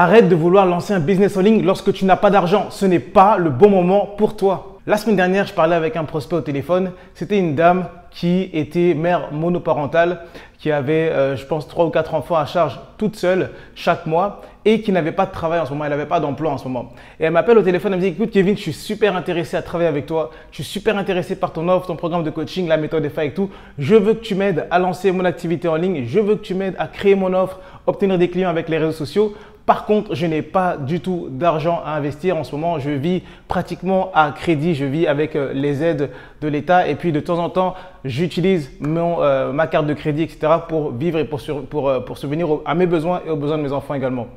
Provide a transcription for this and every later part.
Arrête de vouloir lancer un business en ligne lorsque tu n'as pas d'argent. Ce n'est pas le bon moment pour toi. La semaine dernière, je parlais avec un prospect au téléphone. C'était une dame qui était mère monoparentale, qui avait, je pense, 3 ou 4 enfants à charge toute seule chaque mois et qui n'avait pas de travail en ce moment. Elle n'avait pas d'emploi en ce moment. Et elle m'appelle au téléphone, elle me dit, écoute Kevin, je suis super intéressé à travailler avec toi. Je suis super intéressé par ton offre, ton programme de coaching, la méthode EFA et tout. Je veux que tu m'aides à lancer mon activité en ligne. Je veux que tu m'aides à créer mon offre, obtenir des clients avec les réseaux sociaux. Par contre, je n'ai pas du tout d'argent à investir en ce moment. Je vis pratiquement à crédit. Je vis avec les aides de l'État. Et puis, de temps en temps, j'utilise ma carte de crédit, etc. pour vivre et pour subvenir à mes besoins et aux besoins de mes enfants également.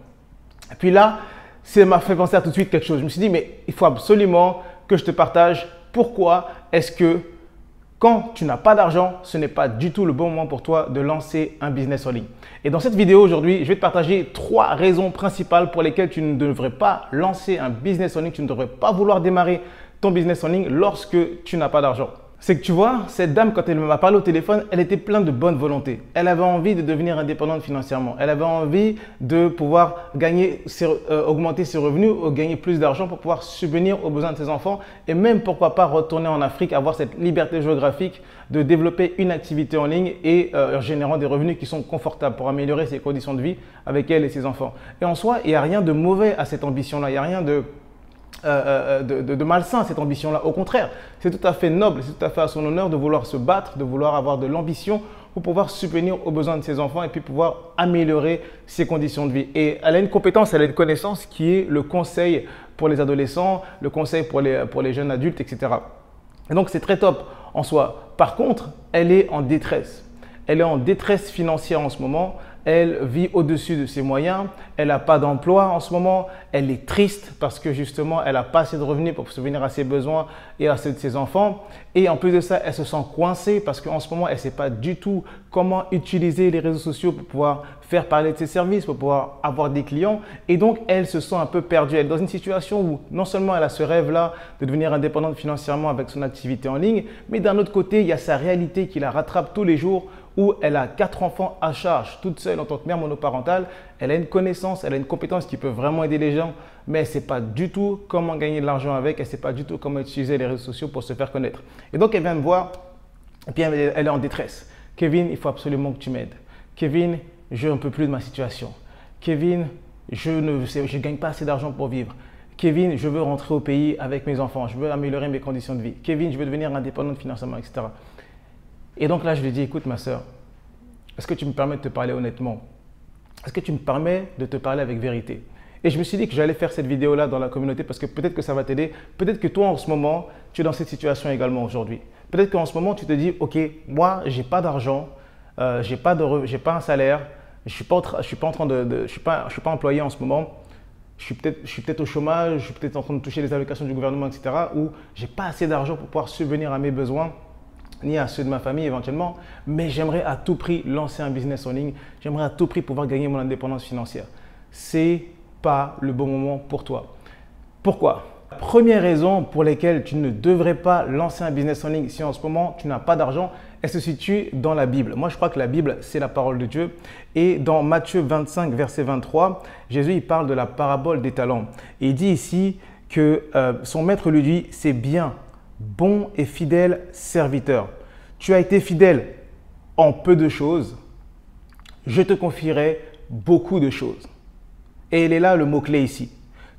Et puis là, ça m'a fait penser à tout de suite quelque chose. Je me suis dit, mais il faut absolument que je te partage pourquoi est-ce que quand tu n'as pas d'argent, ce n'est pas du tout le bon moment pour toi de lancer un business en ligne. Et dans cette vidéo aujourd'hui, je vais te partager 3 raisons principales pour lesquelles tu ne devrais pas lancer un business en ligne, tu ne devrais pas vouloir démarrer ton business en ligne lorsque tu n'as pas d'argent. C'est que tu vois, cette dame, quand elle m'a parlé au téléphone, elle était pleine de bonne volonté. Elle avait envie de devenir indépendante financièrement. Elle avait envie de pouvoir augmenter ses revenus, gagner plus d'argent pour pouvoir subvenir aux besoins de ses enfants et même pourquoi pas retourner en Afrique, avoir cette liberté géographique de développer une activité en ligne et en générant des revenus qui sont confortables pour améliorer ses conditions de vie avec elle et ses enfants. Et en soi, il n'y a rien de mauvais à cette ambition-là. Il n'y a rien de malsain à cette ambition-là. Au contraire, c'est tout à fait noble, c'est tout à fait à son honneur de vouloir se battre, de vouloir avoir de l'ambition pour pouvoir subvenir aux besoins de ses enfants et puis pouvoir améliorer ses conditions de vie. Et elle a une compétence, elle a une connaissance qui est le conseil pour les adolescents, le conseil pour les jeunes adultes, etc. Et donc, c'est très top en soi. Par contre, elle est en détresse. Elle est en détresse financière en ce moment. Elle vit au-dessus de ses moyens, elle n'a pas d'emploi en ce moment, elle est triste parce que justement, elle n'a pas assez de revenus pour subvenir à ses besoins et à ceux de ses enfants. Et en plus de ça, elle se sent coincée parce qu'en ce moment, elle ne sait pas du tout comment utiliser les réseaux sociaux pour pouvoir faire parler de ses services, pour pouvoir avoir des clients. Et donc, elle se sent un peu perdue. Elle est dans une situation où non seulement elle a ce rêve-là de devenir indépendante financièrement avec son activité en ligne, mais d'un autre côté, il y a sa réalité qui la rattrape tous les jours où elle a 4 enfants à charge, toute seule en tant que mère monoparentale. Elle a une connaissance, elle a une compétence qui peut vraiment aider les gens, mais elle ne sait pas du tout comment gagner de l'argent avec, elle ne sait pas du tout comment utiliser les réseaux sociaux pour se faire connaître. Et donc, elle vient me voir et puis elle est en détresse. Kevin, il faut absolument que tu m'aides. Kevin, je n'en peux plus de ma situation. Kevin, je ne gagne pas assez d'argent pour vivre. Kevin, je veux rentrer au pays avec mes enfants, je veux améliorer mes conditions de vie. Kevin, je veux devenir indépendante financièrement, etc. Et donc là, je lui dis, écoute ma soeur, est-ce que tu me permets de te parler honnêtement? Est-ce que tu me permets de te parler avec vérité? Et je me suis dit que j'allais faire cette vidéo-là dans la communauté parce que peut-être que ça va t'aider. Peut-être que toi, en ce moment, tu es dans cette situation également aujourd'hui. Peut-être qu'en ce moment, tu te dis, ok, moi, je n'ai pas d'argent, je n'ai pas un salaire, je ne suis pas employé en ce moment. Je suis peut-être au chômage, je suis peut-être en train de toucher les allocations du gouvernement, etc. Ou je n'ai pas assez d'argent pour pouvoir subvenir à mes besoins, ni à ceux de ma famille éventuellement, mais j'aimerais à tout prix lancer un business en ligne. J'aimerais à tout prix pouvoir gagner mon indépendance financière. Ce n'est pas le bon moment pour toi. Pourquoi? La première raison pour laquelle tu ne devrais pas lancer un business en ligne si en ce moment tu n'as pas d'argent, elle se situe dans la Bible. Moi, je crois que la Bible, c'est la parole de Dieu. Et dans Matthieu 25, verset 23, Jésus il parle de la parabole des talents. Et il dit ici que son maître lui dit « C'est bien, bon et fidèle serviteur. Tu as été fidèle en peu de choses, je te confierai beaucoup de choses. » Et il est là le mot-clé ici.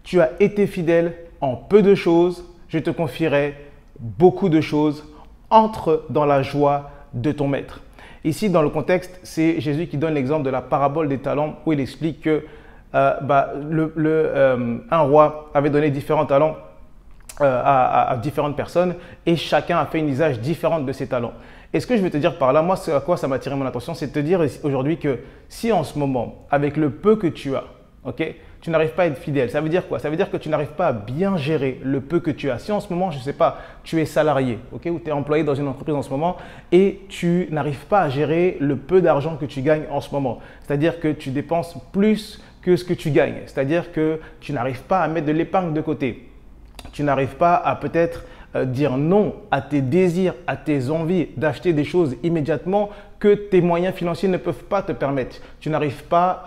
Tu as été fidèle en peu de choses, je te confierai beaucoup de choses. Entre dans la joie de ton maître. Ici, dans le contexte, c'est Jésus qui donne l'exemple de la parabole des talents où il explique que un roi avait donné différents talents à différentes personnes et chacun a fait un usage différent de ses talents. Et ce que je veux te dire par là, moi, ce à quoi ça m'a attiré mon attention, c'est de te dire aujourd'hui que si en ce moment, avec le peu que tu as, ok, tu n'arrives pas à être fidèle, ça veut dire quoi? Ça veut dire que tu n'arrives pas à bien gérer le peu que tu as. Si en ce moment, je ne sais pas, tu es salarié, ok, ou tu es employé dans une entreprise en ce moment et tu n'arrives pas à gérer le peu d'argent que tu gagnes en ce moment. C'est-à-dire que tu dépenses plus que ce que tu gagnes. C'est-à-dire que tu n'arrives pas à mettre de l'épargne de côté. Tu n'arrives pas à peut-être dire non à tes désirs, à tes envies d'acheter des choses immédiatement que tes moyens financiers ne peuvent pas te permettre. Tu n'arrives pas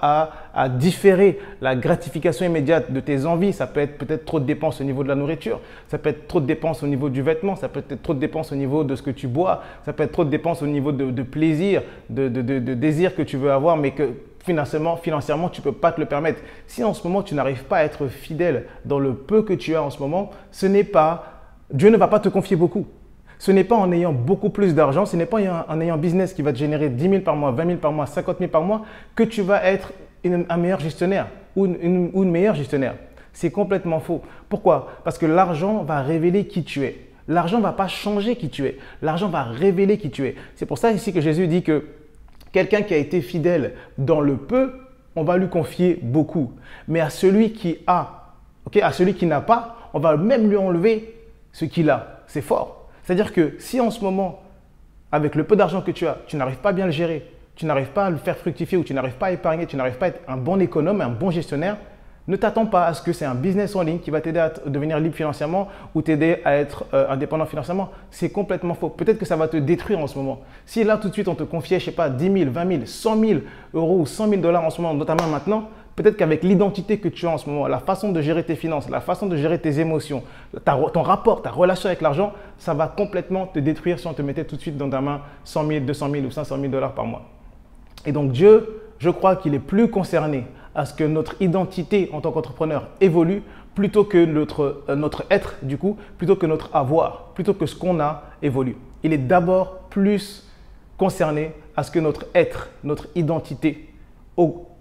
à différer la gratification immédiate de tes envies. Ça peut être peut-être trop de dépenses au niveau de la nourriture, ça peut être trop de dépenses au niveau du vêtement, ça peut être trop de dépenses au niveau de ce que tu bois, ça peut être trop de dépenses au niveau de plaisir, de désir que tu veux avoir, mais que financièrement, tu ne peux pas te le permettre. Si en ce moment, tu n'arrives pas à être fidèle dans le peu que tu as en ce moment, Dieu ne va pas te confier beaucoup. Ce n'est pas en ayant beaucoup plus d'argent, ce n'est pas en ayant un business qui va te générer 10 000 par mois, 20 000 par mois, 50 000 par mois que tu vas être un meilleur gestionnaire ou une meilleure gestionnaire. C'est complètement faux. Pourquoi? Parce que l'argent va révéler qui tu es. L'argent ne va pas changer qui tu es. L'argent va révéler qui tu es. C'est pour ça ici que Jésus dit que quelqu'un qui a été fidèle dans le peu, on va lui confier beaucoup. Mais à celui qui a, à celui qui n'a pas, on va même lui enlever ce qu'il a. C'est fort. C'est-à-dire que si en ce moment, avec le peu d'argent que tu as, tu n'arrives pas à bien le gérer, tu n'arrives pas à le faire fructifier ou tu n'arrives pas à épargner, tu n'arrives pas à être un bon économe, un bon gestionnaire, ne t'attends pas à ce que c'est un business en ligne qui va t'aider à devenir libre financièrement ou t'aider à être indépendant financièrement. C'est complètement faux. Peut-être que ça va te détruire en ce moment. Si là, tout de suite, on te confiait, je ne sais pas, 10 000, 20 000, 100 000 euros ou 100 000 $ en ce moment dans ta main maintenant, peut-être qu'avec l'identité que tu as en ce moment, la façon de gérer tes finances, la façon de gérer tes émotions, ton rapport, ta relation avec l'argent, ça va complètement te détruire si on te mettait tout de suite dans ta main 100 000, 200 000 ou 500 000 $ par mois. Et donc Dieu, je crois qu'il est plus concerné à ce que notre identité en tant qu'entrepreneur évolue plutôt que notre être, du coup, plutôt que notre avoir, plutôt que ce qu'on a évolue. Il est d'abord plus concerné à ce que notre être, notre identité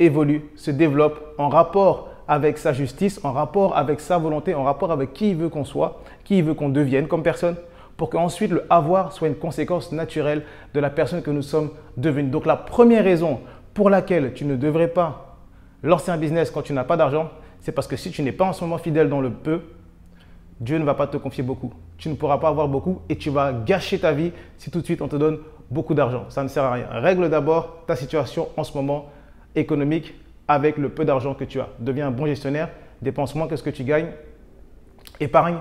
évolue, se développe en rapport avec sa justice, en rapport avec sa volonté, en rapport avec qui il veut qu'on soit, qui il veut qu'on devienne comme personne, pour qu'ensuite le avoir soit une conséquence naturelle de la personne que nous sommes devenus. Donc la première raison pour laquelle tu ne devrais pas lancer un business quand tu n'as pas d'argent, c'est parce que si tu n'es pas en ce moment fidèle dans le peu, Dieu ne va pas te confier beaucoup. Tu ne pourras pas avoir beaucoup et tu vas gâcher ta vie si tout de suite on te donne beaucoup d'argent. Ça ne sert à rien. Règle d'abord ta situation en ce moment économique avec le peu d'argent que tu as. Deviens un bon gestionnaire, dépense moins que ce que tu gagnes, épargne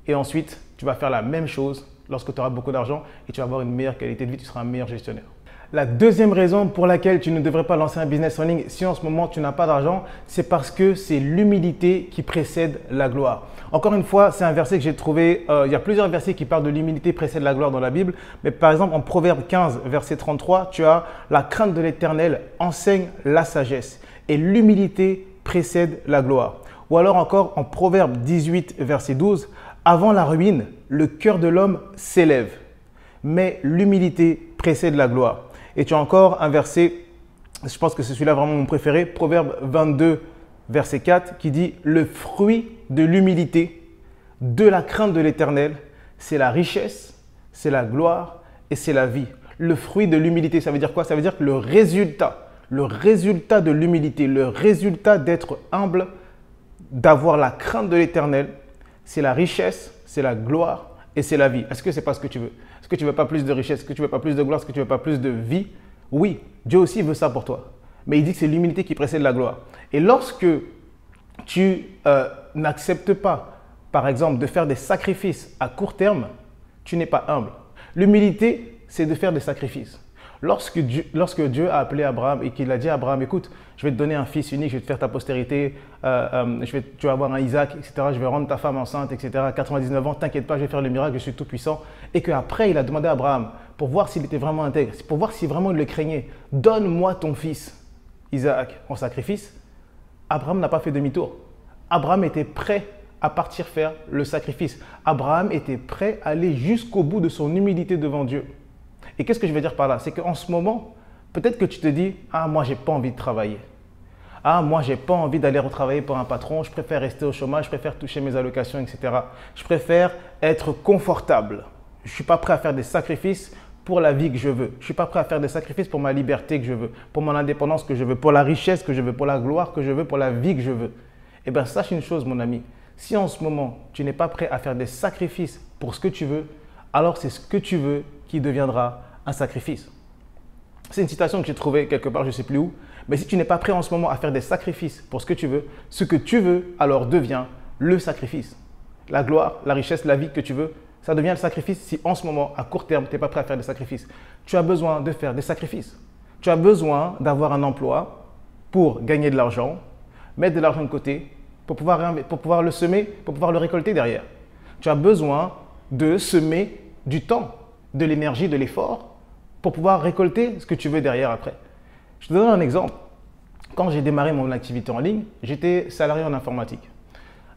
et ensuite tu vas faire la même chose lorsque tu auras beaucoup d'argent et tu vas avoir une meilleure qualité de vie, tu seras un meilleur gestionnaire. La deuxième raison pour laquelle tu ne devrais pas lancer un business en ligne si en ce moment tu n'as pas d'argent, c'est parce que c'est l'humilité qui précède la gloire. Encore une fois, c'est un verset que j'ai trouvé, il y a plusieurs versets qui parlent de l'humilité précède la gloire dans la Bible, mais par exemple en Proverbe 15, verset 33, tu as la crainte de l'Éternel enseigne la sagesse et l'humilité précède la gloire. Ou alors encore en Proverbe 18, verset 12, avant la ruine, le cœur de l'homme s'élève, mais l'humilité précède la gloire. Et tu as encore un verset, je pense que c'est celui-là vraiment mon préféré, Proverbe 22, verset 4, qui dit « Le fruit de l'humilité, de la crainte de l'Éternel, c'est la richesse, c'est la gloire et c'est la vie. » Le fruit de l'humilité, ça veut dire quoi? Ça veut dire que le résultat de l'humilité, le résultat d'être humble, d'avoir la crainte de l'Éternel, c'est la richesse, c'est la gloire et c'est la vie. Est-ce que c'est pas ce que tu veux? Est-ce que tu ne veux pas plus de richesse? Est-ce que tu ne veux pas plus de gloire? Est-ce que tu ne veux pas plus de vie? Oui, Dieu aussi veut ça pour toi. Mais il dit que c'est l'humilité qui précède la gloire. Et lorsque tu n'acceptes pas, par exemple, de faire des sacrifices à court terme, tu n'es pas humble. L'humilité, c'est de faire des sacrifices. Lorsque Dieu a appelé Abraham et qu'il a dit à Abraham, écoute, je vais te donner un fils unique, je vais te faire ta postérité, tu vas avoir un Isaac, etc. Je vais rendre ta femme enceinte, etc. 99 ans, t'inquiète pas, je vais faire le miracle, je suis tout puissant. Et qu'après, il a demandé à Abraham, pour voir s'il était vraiment intègre, pour voir si vraiment il le craignait, donne-moi ton fils, Isaac, en sacrifice. Abraham n'a pas fait demi-tour. Abraham était prêt à partir faire le sacrifice. Abraham était prêt à aller jusqu'au bout de son humilité devant Dieu. Et qu'est-ce que je veux dire par là? C'est qu'en ce moment, peut-être que tu te dis « Ah, moi, j'ai pas envie de travailler. Ah, moi, j'ai pas envie d'aller retravailler pour un patron. Je préfère rester au chômage, je préfère toucher mes allocations, etc. Je préfère être confortable. Je ne suis pas prêt à faire des sacrifices pour la vie que je veux. Je ne suis pas prêt à faire des sacrifices pour ma liberté que je veux, pour mon indépendance que je veux, pour la richesse que je veux, pour la gloire que je veux, pour la vie que je veux. » Eh bien, sache une chose, mon ami. Si en ce moment, tu n'es pas prêt à faire des sacrifices pour ce que tu veux, alors c'est ce que tu veux qui deviendra un sacrifice. C'est une citation que j'ai trouvée quelque part, je ne sais plus où. Mais si tu n'es pas prêt en ce moment à faire des sacrifices pour ce que tu veux alors devient le sacrifice. La gloire, la richesse, la vie que tu veux Ça devient le sacrifice si en ce moment, à court terme, tu n'es pas prêt à faire des sacrifices. Tu as besoin de faire des sacrifices. Tu as besoin d'avoir un emploi pour gagner de l'argent, mettre de l'argent de côté, pour pouvoir le semer, pour pouvoir le récolter derrière. Tu as besoin de semer du temps, de l'énergie, de l'effort, pour pouvoir récolter ce que tu veux derrière après. Je te donne un exemple. Quand j'ai démarré mon activité en ligne, j'étais salarié en informatique.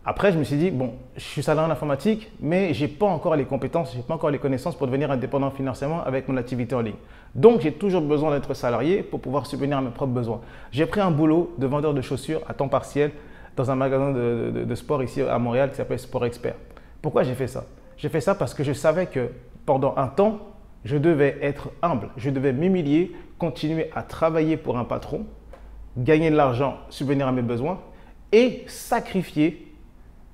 Après, je me suis dit, bon, je suis salarié en informatique, mais je n'ai pas encore les compétences, je n'ai pas encore les connaissances pour devenir indépendant financièrement avec mon activité en ligne. Donc, j'ai toujours besoin d'être salarié pour pouvoir subvenir à mes propres besoins. J'ai pris un boulot de vendeur de chaussures à temps partiel dans un magasin de sport ici à Montréal qui s'appelle Sport Expert. Pourquoi j'ai fait ça? J'ai fait ça parce que je savais que pendant un temps, je devais être humble, je devais m'humilier, continuer à travailler pour un patron, gagner de l'argent, subvenir à mes besoins et sacrifier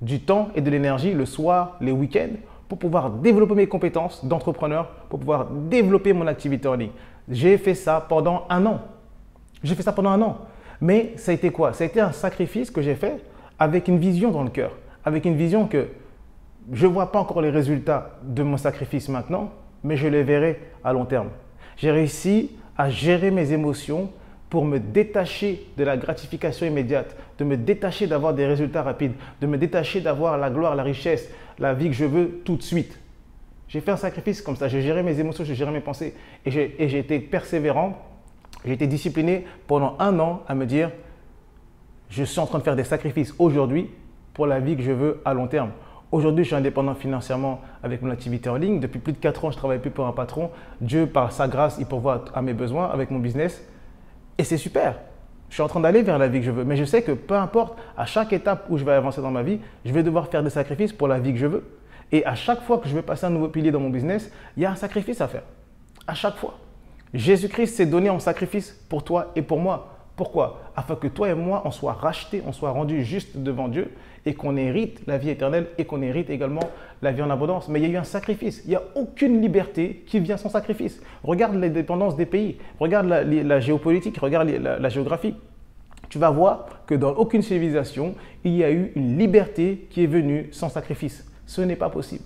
du temps et de l'énergie le soir, les week-ends pour pouvoir développer mes compétences d'entrepreneur, pour pouvoir développer mon activité en ligne. J'ai fait ça pendant un an. J'ai fait ça pendant un an. Mais ça a été quoi? Ça a été un sacrifice que j'ai fait avec une vision dans le cœur, avec une vision que je ne vois pas encore les résultats de mon sacrifice maintenant, mais je les verrai à long terme. J'ai réussi à gérer mes émotions pour me détacher de la gratification immédiate, de me détacher d'avoir des résultats rapides, de me détacher d'avoir la gloire, la richesse, la vie que je veux tout de suite. J'ai fait un sacrifice comme ça, j'ai géré mes émotions, j'ai géré mes pensées et j'ai été persévérant, j'ai été discipliné pendant un an à me dire je suis en train de faire des sacrifices aujourd'hui pour la vie que je veux à long terme. Aujourd'hui, je suis indépendant financièrement avec mon activité en ligne. Depuis plus de 4 ans, je ne travaille plus pour un patron. Dieu, par sa grâce, il pourvoit à mes besoins avec mon business. Et c'est super. Je suis en train d'aller vers la vie que je veux. Mais je sais que peu importe, à chaque étape où je vais avancer dans ma vie, je vais devoir faire des sacrifices pour la vie que je veux. Et à chaque fois que je vais passer un nouveau pilier dans mon business, il y a un sacrifice à faire. À chaque fois. Jésus-Christ s'est donné en sacrifice pour toi et pour moi. Pourquoi? Afin que toi et moi, on soit rachetés, on soit rendus justes devant Dieu et qu'on hérite la vie éternelle et qu'on hérite également la vie en abondance. Mais il y a eu un sacrifice. Il n'y a aucune liberté qui vient sans sacrifice. Regarde les dépendances des pays, regarde la géopolitique, regarde la géographie. Tu vas voir que dans aucune civilisation, il y a eu une liberté qui est venue sans sacrifice. Ce n'est pas possible.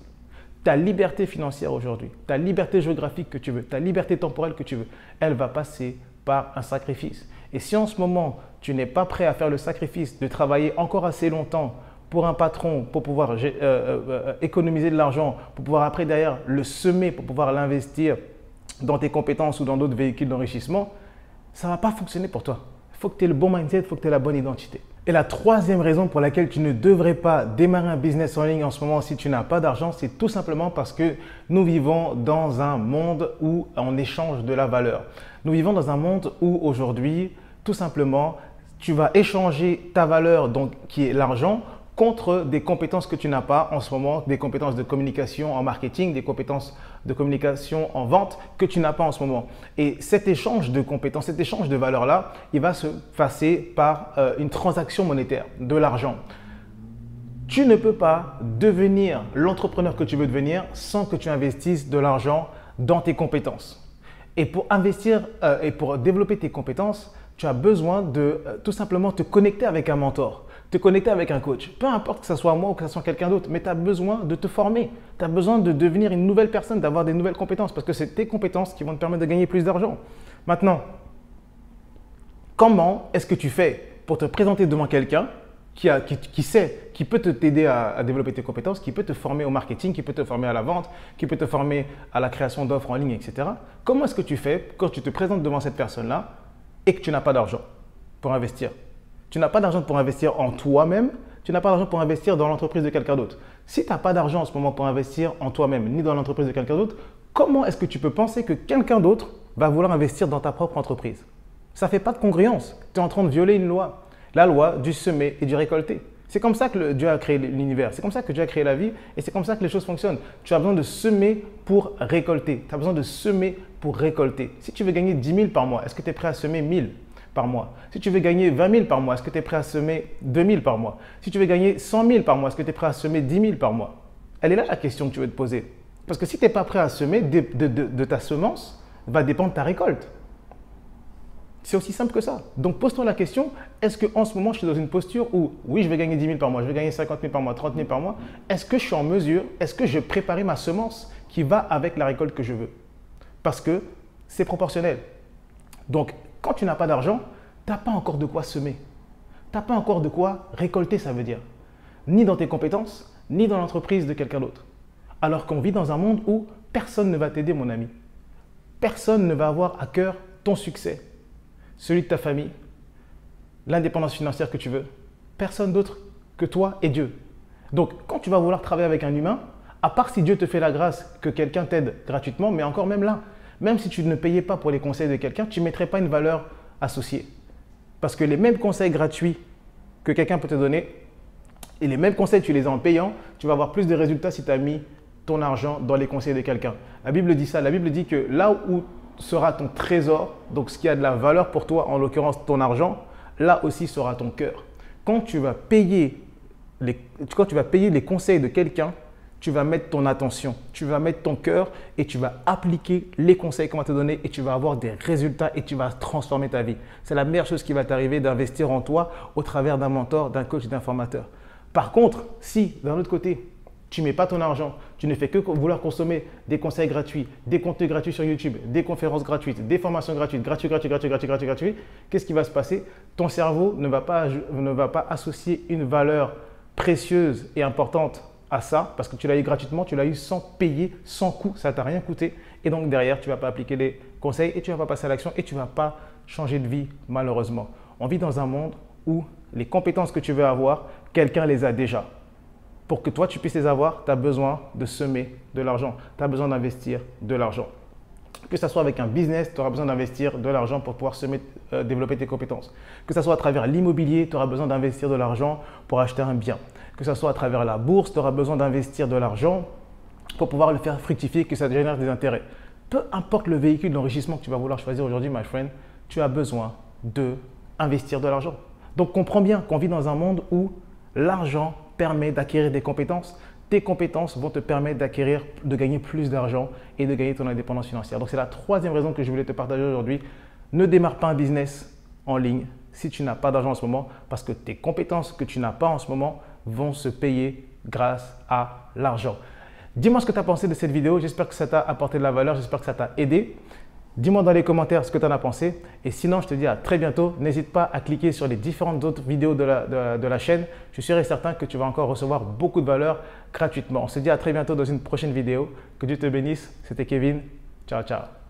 Ta liberté financière aujourd'hui, ta liberté géographique que tu veux, ta liberté temporelle que tu veux, elle va passer par un sacrifice. Et si en ce moment, tu n'es pas prêt à faire le sacrifice de travailler encore assez longtemps pour un patron, pour pouvoir économiser de l'argent, pour pouvoir après derrière le semer, pour pouvoir l'investir dans tes compétences ou dans d'autres véhicules d'enrichissement, ça ne va pas fonctionner pour toi. Il faut que tu aies le bon mindset, il faut que tu aies la bonne identité. Et la troisième raison pour laquelle tu ne devrais pas démarrer un business en ligne en ce moment si tu n'as pas d'argent, c'est tout simplement parce que nous vivons dans un monde où on échange de la valeur. Nous vivons dans un monde où aujourd'hui, tout simplement, tu vas échanger ta valeur, donc qui est l'argent, contre des compétences que tu n'as pas en ce moment, des compétences de communication en marketing, des compétences de communication en vente que tu n'as pas en ce moment. Et cet échange de compétences, cet échange de valeurs-là, il va se passer par une transaction monétaire, de l'argent. Tu ne peux pas devenir l'entrepreneur que tu veux devenir sans que tu investisses de l'argent dans tes compétences. Et pour investir et pour développer tes compétences, tu as besoin de tout simplement te connecter avec un mentor, te connecter avec un coach. Peu importe que ce soit moi ou que ce soit quelqu'un d'autre, mais tu as besoin de te former. Tu as besoin de devenir une nouvelle personne, d'avoir des nouvelles compétences parce que c'est tes compétences qui vont te permettre de gagner plus d'argent. Maintenant, comment est-ce que tu fais pour te présenter devant quelqu'un qui sait, qui peut t'aider à développer tes compétences, qui peut te former au marketing, qui peut te former à la vente, qui peut te former à la création d'offres en ligne, etc. Comment est-ce que tu fais quand tu te présentes devant cette personne-là et que tu n'as pas d'argent pour investir? Tu n'as pas d'argent pour investir en toi-même, tu n'as pas d'argent pour investir dans l'entreprise de quelqu'un d'autre. Si tu n'as pas d'argent en ce moment pour investir en toi-même ni dans l'entreprise de quelqu'un d'autre, comment est-ce que tu peux penser que quelqu'un d'autre va vouloir investir dans ta propre entreprise? Ça ne fait pas de congruence. Tu es en train de violer une loi. La loi du semer et du récolter. C'est comme ça que Dieu a créé l'univers, c'est comme ça que Dieu a créé la vie et c'est comme ça que les choses fonctionnent. Tu as besoin de semer pour récolter. Tu as besoin de semer pour récolter. Si tu veux gagner 10 000 par mois, est-ce que tu es prêt à semer 1 000 par mois? Si tu veux gagner 20 000 par mois, est-ce que tu es prêt à semer 2 000 par mois? Si tu veux gagner 100 000 par mois, est-ce que tu es prêt à semer 10 000 par mois? Elle est là la question que tu veux te poser. Parce que si tu n'es pas prêt à semer, de ta semence va dépendre ta récolte. C'est aussi simple que ça. Donc, pose-toi la question, est-ce qu'en ce moment, je suis dans une posture où, oui, je vais gagner 10 000 par mois, je vais gagner 50 000 par mois, 30 000 par mois. Est-ce que je suis en mesure, est-ce que je préparais ma semence qui va avec la récolte que je veux? Parce que c'est proportionnel. Donc, quand tu n'as pas d'argent, tu n'as pas encore de quoi semer. Tu n'as pas encore de quoi récolter, ça veut dire. Ni dans tes compétences, ni dans l'entreprise de quelqu'un d'autre. Alors qu'on vit dans un monde où personne ne va t'aider, mon ami. Personne ne va avoir à cœur ton succès, celui de ta famille, l'indépendance financière que tu veux. Personne d'autre que toi et Dieu. Donc, quand tu vas vouloir travailler avec un humain, à part si Dieu te fait la grâce que quelqu'un t'aide gratuitement, mais encore même là, même si tu ne payais pas pour les conseils de quelqu'un, tu ne mettrais pas une valeur associée. Parce que les mêmes conseils gratuits que quelqu'un peut te donner, et les mêmes conseils, tu les as en payant, tu vas avoir plus de résultats si tu as mis ton argent dans les conseils de quelqu'un. La Bible dit ça. La Bible dit que là où sera ton trésor, donc ce qui a de la valeur pour toi, en l'occurrence ton argent, là aussi sera ton cœur. Quand tu vas payer les conseils de quelqu'un, tu vas mettre ton attention, tu vas mettre ton cœur et tu vas appliquer les conseils qu'on va te donner et tu vas avoir des résultats et tu vas transformer ta vie. C'est la meilleure chose qui va t'arriver d'investir en toi au travers d'un mentor, d'un coach et d'un formateur. Par contre, si d'un autre côté, tu ne mets pas ton argent, tu ne fais que vouloir consommer des conseils gratuits, des contenus gratuits sur YouTube, des conférences gratuites, des formations gratuites, gratuit, qu'est-ce qui va se passer? Ton cerveau ne va pas associer une valeur précieuse et importante à ça, parce que tu l'as eu gratuitement, tu l'as eu sans payer, sans coût, ça ne t'a rien coûté. Et donc derrière, tu ne vas pas appliquer les conseils et tu ne vas pas passer à l'action et tu ne vas pas changer de vie malheureusement. On vit dans un monde où les compétences que tu veux avoir, quelqu'un les a déjà. Pour que toi, tu puisses les avoir, tu as besoin de semer de l'argent, tu as besoin d'investir de l'argent. Que ce soit avec un business, tu auras besoin d'investir de l'argent pour pouvoir développer tes compétences. Que ce soit à travers l'immobilier, tu auras besoin d'investir de l'argent pour acheter un bien. Que ce soit à travers la bourse, tu auras besoin d'investir de l'argent pour pouvoir le faire fructifier, que ça te génère des intérêts. Peu importe le véhicule d'enrichissement que tu vas vouloir choisir aujourd'hui, my friend, tu as besoin d'investir de l'argent. Donc, comprends bien qu'on vit dans un monde où l'argent permet d'acquérir des compétences. Tes compétences vont te permettre de gagner plus d'argent et de gagner ton indépendance financière. Donc, c'est la troisième raison que je voulais te partager aujourd'hui. Ne démarre pas un business en ligne si tu n'as pas d'argent en ce moment parce que tes compétences que tu n'as pas en ce moment vont se payer grâce à l'argent. Dis-moi ce que tu as pensé de cette vidéo. J'espère que ça t'a apporté de la valeur. J'espère que ça t'a aidé. Dis-moi dans les commentaires ce que tu en as pensé. Et sinon, je te dis à très bientôt. N'hésite pas à cliquer sur les différentes autres vidéos de la chaîne. Je suis sûr et certain que tu vas encore recevoir beaucoup de valeur gratuitement. On se dit à très bientôt dans une prochaine vidéo. Que Dieu te bénisse. C'était Kevin. Ciao, ciao.